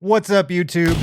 What's up, YouTube?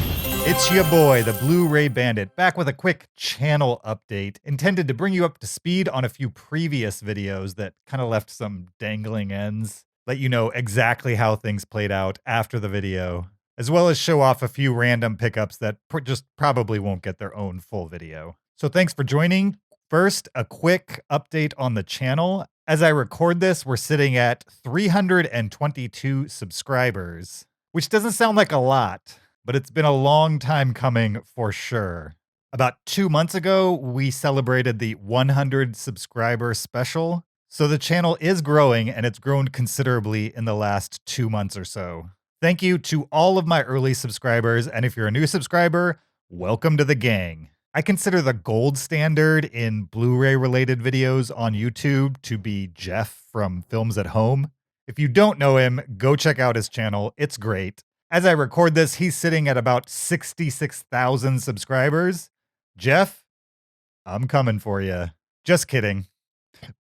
It's your boy, the Blu-ray Bandit, back with a quick channel update intended to bring you up to speed on a few previous videos that kind of left some dangling ends, let you know exactly how things played out after the video, as well as show off a few random pickups that just probably won't get their own full video. So thanks for joining. First, a quick update on the channel. As I record this, we're sitting at 322 subscribers, which doesn't sound like a lot, but it's been a long time coming for sure. About 2 months ago, we celebrated the 100 subscriber special. So the channel is growing, and it's grown considerably in the last 2 months or so. Thank you to all of my early subscribers, and if you're a new subscriber, welcome to the gang. I consider the gold standard in Blu-ray related videos on YouTube to be Jeff from Films at Home. If you don't know him, go check out his channel. It's great. As I record this, he's sitting at about 66,000 subscribers. Jeff, I'm coming for you. Just kidding.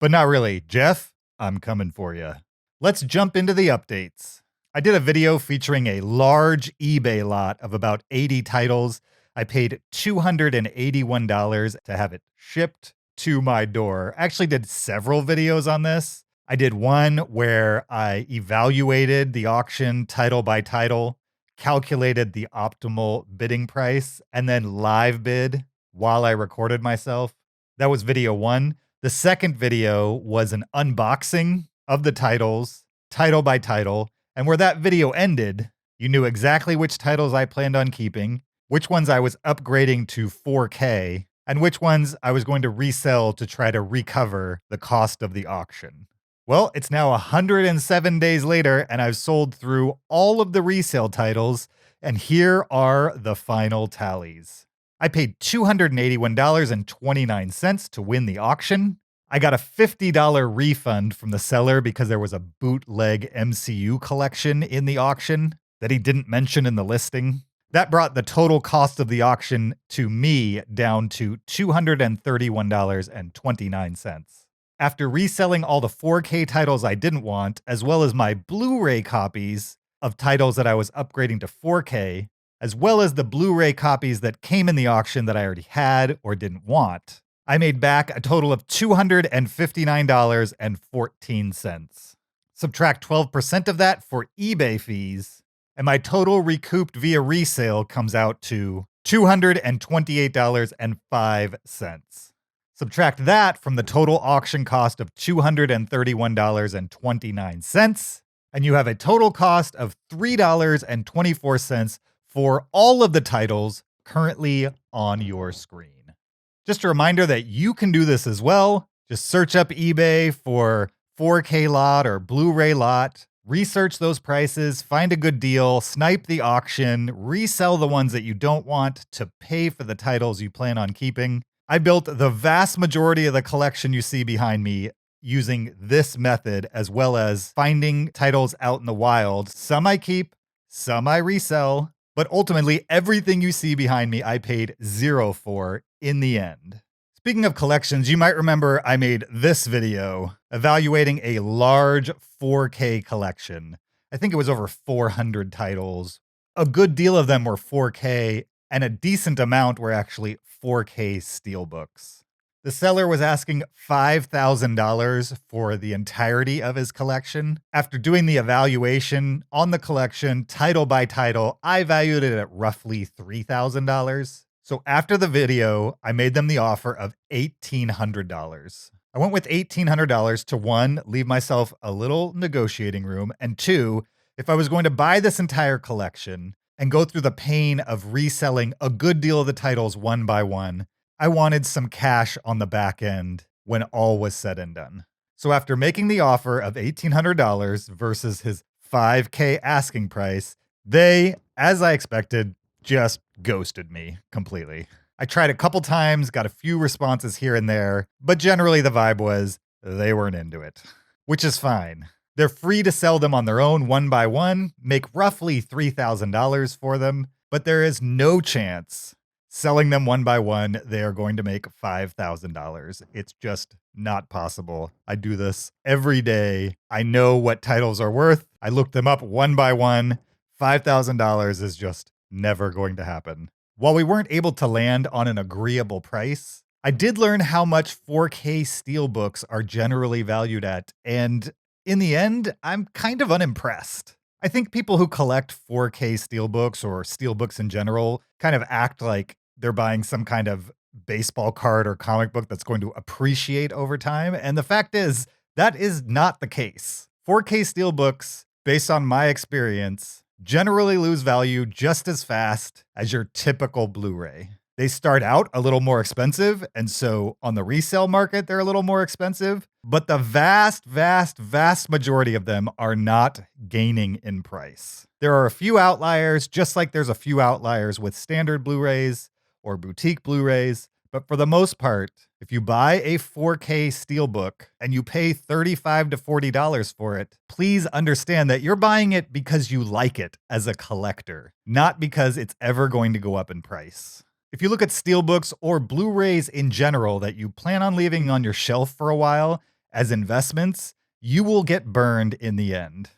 But not really. Jeff, I'm coming for you. Let's jump into the updates. I did a video featuring a large eBay lot of about 80 titles. I paid $281 to have it shipped to my door. I actually did several videos on this. I did one where I evaluated the auction title by title, calculated the optimal bidding price, and then live bid while I recorded myself. That was video one. The second video was an unboxing of the titles, title by title, and where that video ended, you knew exactly which titles I planned on keeping, which ones I was upgrading to 4K, and which ones I was going to resell to try to recover the cost of the auction. Well, it's now 107 days later, and I've sold through all of the resale titles, and here are the final tallies. I paid $281.29 to win the auction. I got a $50 refund from the seller because there was a bootleg MCU collection in the auction that he didn't mention in the listing. That brought the total cost of the auction to me down to $231.29. After reselling all the 4K titles I didn't want, as well as my Blu-ray copies of titles that I was upgrading to 4K, as well as the Blu-ray copies that came in the auction that I already had or didn't want, I made back a total of $259.14. Subtract 12% of that for eBay fees, and my total recouped via resale comes out to $228.05. Subtract that from the total auction cost of $231.29, and you have a total cost of $3.24 for all of the titles currently on your screen. Just a reminder that you can do this as well. Just search up eBay for 4K lot or Blu-ray lot. Research those prices, find a good deal, snipe the auction, resell the ones that you don't want to pay for the titles you plan on keeping. I built the vast majority of the collection you see behind me using this method, as well as finding titles out in the wild. Some I keep, some I resell, but ultimately everything you see behind me I paid $0 for in the end. Speaking of collections, you might remember I made this video evaluating a large 4K collection. I think it was over 400 titles. A good deal of them were 4K, and a decent amount were actually 4K steelbooks. The seller was asking $5,000 for the entirety of his collection. After doing the evaluation on the collection, title by title, I valued it at roughly $3,000. So after the video, I made them the offer of $1,800. I went with $1,800 to one, leave myself a little negotiating room, and two, if I was going to buy this entire collection and go through the pain of reselling a good deal of the titles one by one, I wanted some cash on the back end when all was said and done. So after making the offer of $1,800 versus his $5K asking price, they, as I expected, just ghosted me completely. I tried a couple times, got a few responses here and there, but generally the vibe was they weren't into it, which is fine. They're free to sell them on their own one by one, make roughly $3,000 for them, but there is no chance selling them one by one they are going to make $5,000. It's just not possible. I do this every day. I know what titles are worth. I look them up one by one. $5,000 is just never going to happen. While we weren't able to land on an agreeable price, I did learn how much 4K steelbooks are generally valued at, and in the end, I'm kind of unimpressed. I think people who collect 4K steelbooks or steelbooks in general kind of act like they're buying some kind of baseball card or comic book that's going to appreciate over time, and the fact is, that is not the case. 4K steelbooks, based on my experience, generally lose value just as fast as your typical Blu-ray. They start out a little more expensive, and so on the resale market, they're a little more expensive, but the vast, vast, vast majority of them are not gaining in price. There are a few outliers, just like there's a few outliers with standard Blu-rays or boutique Blu-rays, but for the most part, if you buy a 4K steelbook and you pay $35 to $40 for it, please understand that you're buying it because you like it as a collector, not because it's ever going to go up in price. If you look at steelbooks or Blu-rays in general that you plan on leaving on your shelf for a while as investments, you will get burned in the end.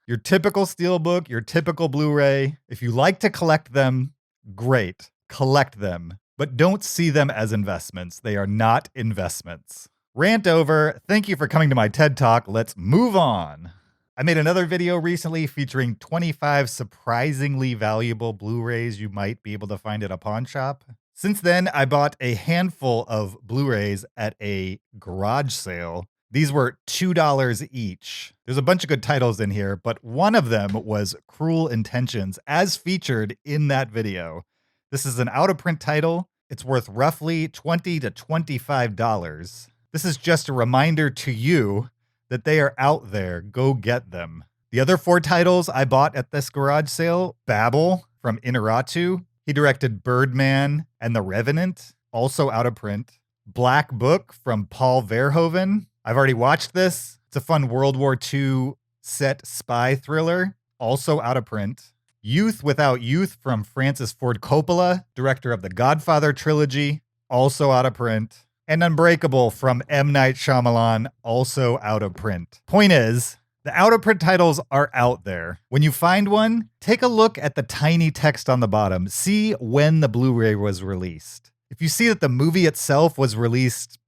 Your typical steelbook, your typical Blu-ray, if you like to collect them, great, collect them. But don't see them as investments. They are not investments. Rant over. Thank you for coming to my TED Talk. Let's move on. I made another video recently featuring 25 surprisingly valuable Blu-rays you might be able to find at a pawn shop. Since then, I bought a handful of Blu-rays at a garage sale. These were $2 each. There's a bunch of good titles in here, but one of them was Cruel Intentions, as featured in that video. This is an out-of-print title. It's worth roughly $20 to $25. This is just a reminder to you that they are out there. Go get them. The other 4 titles I bought at this garage sale: Babel from Inarritu. He directed Birdman and The Revenant, also out of print. Black Book from Paul Verhoeven. I've already watched this. It's a fun World War II set spy thriller, also out of print. Youth Without Youth from Francis Ford Coppola, director of the Godfather trilogy, also out of print. And Unbreakable from M. Night Shyamalan, also out of print. Point is, the out of print titles are out there. When you find one, take a look at the tiny text on the bottom. See when the Blu-ray was released. If you see that the movie itself was released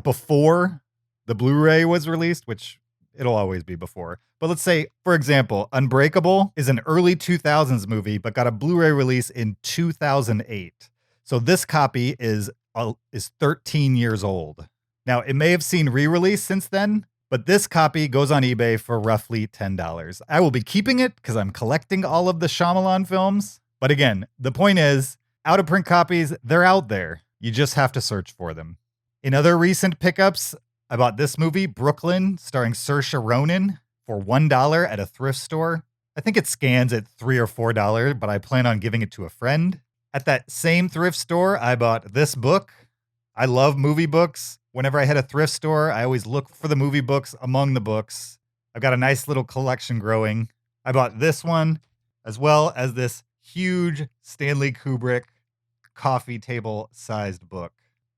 before the Blu-ray was released, which it'll always be before. But let's say, for example, Unbreakable is an early 2000s movie, but got a Blu-ray release in 2008. So this copy is 13 years old. Now, it may have seen re-release since then, but this copy goes on eBay for roughly $10. I will be keeping it because I'm collecting all of the Shyamalan films. But again, the point is, out-of-print copies, they're out there. You just have to search for them. In other recent pickups, I bought this movie, Brooklyn, starring Saoirse Ronan, for $1 at a thrift store. I think it scans at $3 or $4, but I plan on giving it to a friend. At that same thrift store, I bought this book. I love movie books. Whenever I hit a thrift store, I always look for the movie books among the books. I've got a nice little collection growing. I bought this one, as well as this huge Stanley Kubrick coffee table-sized book.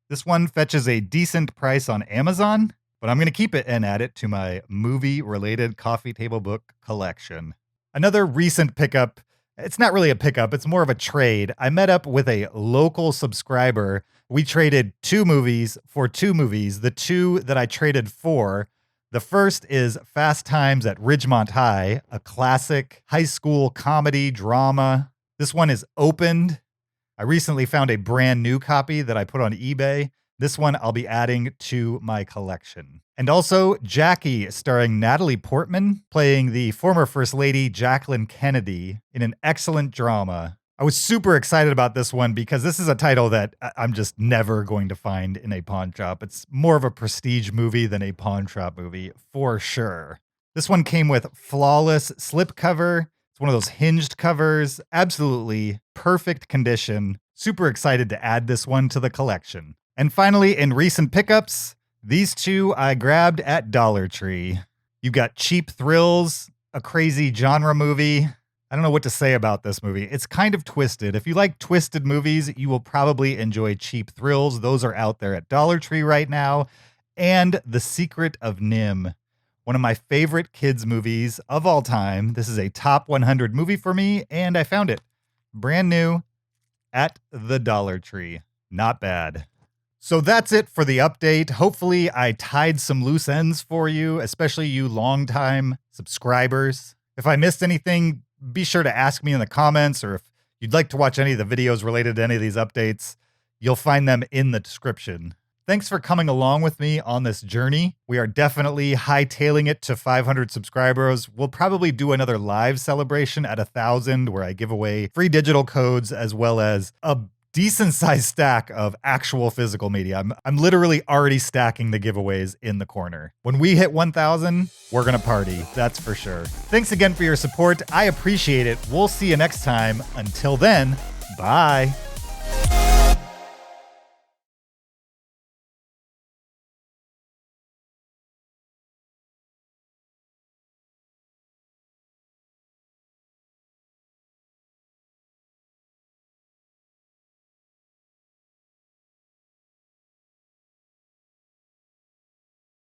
This one fetches a decent price on Amazon, but I'm going to keep it and add it to my movie-related coffee table book collection. Another recent pickup, it's not really a pickup, it's more of a trade. I met up with a local subscriber. We traded 2 movies for 2 movies. The 2 that I traded for, the first is Fast Times at Ridgemont High, a classic high school comedy drama. This one is opened. I recently found a brand new copy that I put on eBay. This one I'll be adding to my collection. And also Jackie, starring Natalie Portman, playing the former First Lady Jacqueline Kennedy in an excellent drama. I was super excited about this one because this is a title that I'm just never going to find in a pawn shop. It's more of a prestige movie than a pawn shop movie, for sure. This one came with flawless slipcover. It's one of those hinged covers. Absolutely perfect condition. Super excited to add this one to the collection. And finally, in recent pickups, these 2 I grabbed at Dollar Tree. You've got Cheap Thrills, a crazy genre movie. I don't know what to say about this movie. It's kind of twisted. If you like twisted movies, you will probably enjoy Cheap Thrills. Those are out there at Dollar Tree right now. And The Secret of Nim, one of my favorite kids movies of all time. This is a top 100 movie for me, and I found it. brand new at the Dollar Tree. Not bad. So that's it for the update. Hopefully I tied some loose ends for you, especially you longtime subscribers. If I missed anything, be sure to ask me in the comments, or if you'd like to watch any of the videos related to any of these updates, you'll find them in the description. Thanks for coming along with me on this journey. We are definitely hightailing it to 500 subscribers. We'll probably do another live celebration at 1,000 where I give away free digital codes as well as a decent sized stack of actual physical media. I'm literally already stacking the giveaways in the corner. When we hit 1,000, we're gonna party, that's for sure. Thanks again for your support. I appreciate it. We'll see you next time. Until then, bye.